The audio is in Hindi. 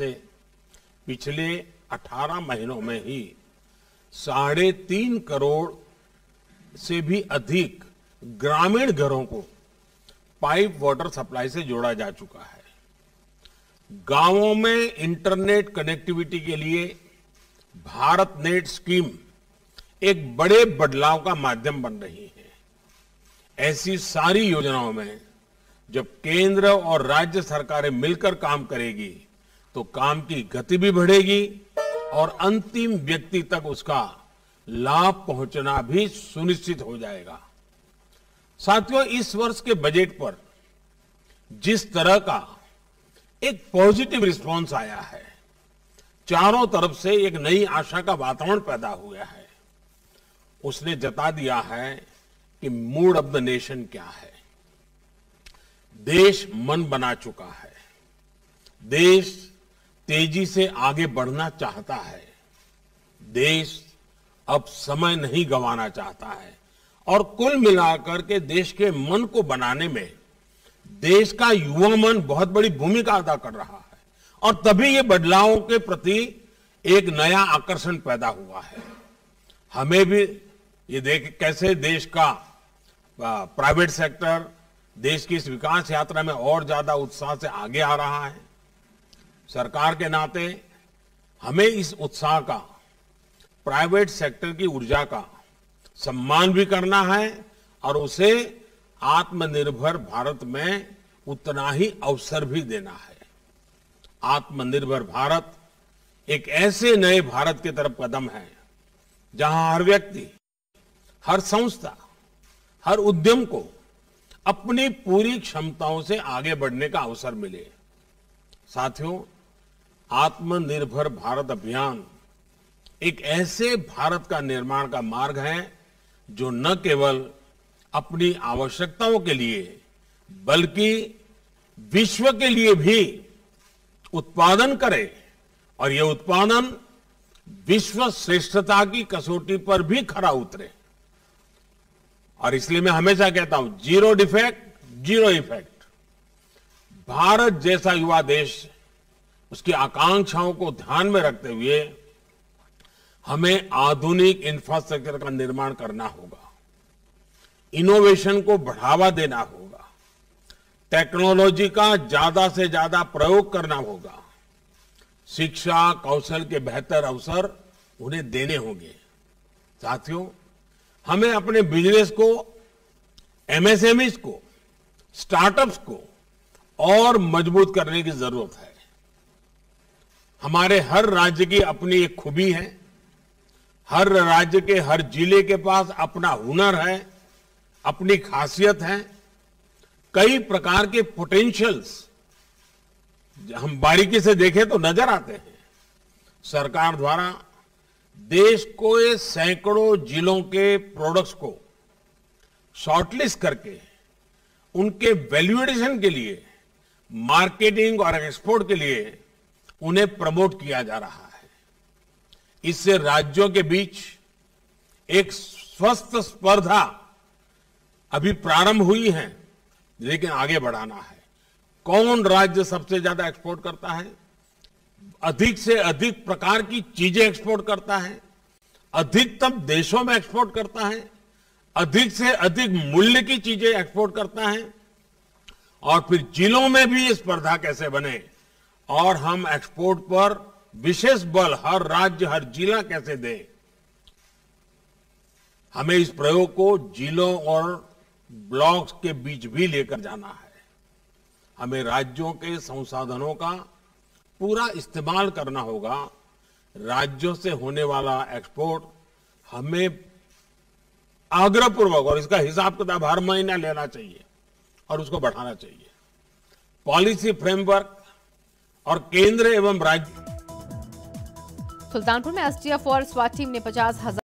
से पिछले 18 महीनों में ही 3.5 करोड़ से भी अधिक ग्रामीण घरों को पाइप वाटर सप्लाई से जोड़ा जा चुका है। गांवों में इंटरनेट कनेक्टिविटी के लिए भारत नेट स्कीम एक बड़े बदलाव का माध्यम बन रही है। ऐसी सारी योजनाओं में जब केंद्र और राज्य सरकारें मिलकर काम करेगी तो काम की गति भी बढ़ेगी और अंतिम व्यक्ति तक उसका लाभ पहुंचना भी सुनिश्चित हो जाएगा। साथियों, इस वर्ष के बजट पर जिस तरह का एक पॉजिटिव रिस्पांस आया है, चारों तरफ से एक नई आशा का वातावरण पैदा हुआ है, उसने जता दिया है कि मूड ऑफ द नेशन क्या है। देश मन बना चुका है, देश तेजी से आगे बढ़ना चाहता है, देश अब समय नहीं गंवाना चाहता है और कुल मिलाकर के देश के मन को बनाने में देश का युवा मन बहुत बड़ी भूमिका अदा कर रहा है और तभी ये बदलावों के प्रति एक नया आकर्षण पैदा हुआ है। हमें भी ये देख कैसे देश का प्राइवेट सेक्टर देश की इस विकास यात्रा में और ज्यादा उत्साह से आगे आ रहा है। सरकार के नाते हमें इस उत्साह का, प्राइवेट सेक्टर की ऊर्जा का सम्मान भी करना है और उसे आत्मनिर्भर भारत में उतना ही अवसर भी देना है। आत्मनिर्भर भारत एक ऐसे नए भारत की तरफ कदम है जहां हर व्यक्ति, हर संस्था, हर उद्यम को अपनी पूरी क्षमताओं से आगे बढ़ने का अवसर मिले। साथियों, आत्मनिर्भर भारत अभियान एक ऐसे भारत का निर्माण का मार्ग है जो न केवल अपनी आवश्यकताओं के लिए बल्कि विश्व के लिए भी उत्पादन करे और यह उत्पादन विश्व श्रेष्ठता की कसौटी पर भी खरा उतरे। और इसलिए मैं हमेशा कहता हूं, zero defect zero effect. Bharat जैसा युवा देश, उसकी आकांक्षाओं को ध्यान में रखते हुए हमें आधुनिक इंफ्रास्ट्रक्चर का निर्माण करना होगा, इनोवेशन को बढ़ावा देना होगा, टेक्नोलॉजी का ज्यादा से ज्यादा प्रयोग करना होगा, शिक्षा कौशल के बेहतर अवसर उन्हें देने होंगे। साथियों, हमें अपने बिजनेस को, एमएसएमईज को, स्टार्टअप्स को और मजबूत करने की जरूरत है। हमारे हर राज्य की अपनी एक खूबी है, हर राज्य के हर जिले के पास अपना हुनर है, अपनी खासियत है, कई प्रकार के पोटेंशियल्स हम बारीकी से देखें तो नजर आते हैं। सरकार द्वारा देश को ये सैकड़ों जिलों के प्रोडक्ट्स को शॉर्टलिस्ट करके उनके वैल्यू एडिशन के लिए, मार्केटिंग और एक्सपोर्ट के लिए उन्हें प्रमोट किया जा रहा है। इससे राज्यों के बीच एक स्वस्थ स्पर्धा अभी प्रारंभ हुई है, लेकिन आगे बढ़ाना है। कौन राज्य सबसे ज्यादा एक्सपोर्ट करता है, अधिक से अधिक प्रकार की चीजें एक्सपोर्ट करता है, अधिकतम देशों में एक्सपोर्ट करता है, अधिक से अधिक मूल्य की चीजें एक्सपोर्ट करता है, और फिर जिलों में भी ये स्पर्धा कैसे बने और हम एक्सपोर्ट पर विशेष बल हर राज्य, हर जिला कैसे दें। हमें इस प्रयोग को जिलों और ब्लॉक्स के बीच भी लेकर जाना है। हमें राज्यों के संसाधनों का पूरा इस्तेमाल करना होगा। राज्यों से होने वाला एक्सपोर्ट हमें आग्रहपूर्वक, और इसका हिसाब किताब हर महीना लेना चाहिए और उसको बढ़ाना चाहिए। पॉलिसी फ्रेमवर्क और केंद्र एवं राज्य। सुल्तानपुर में एसटीएफ और स्वाट टीम ने 50,000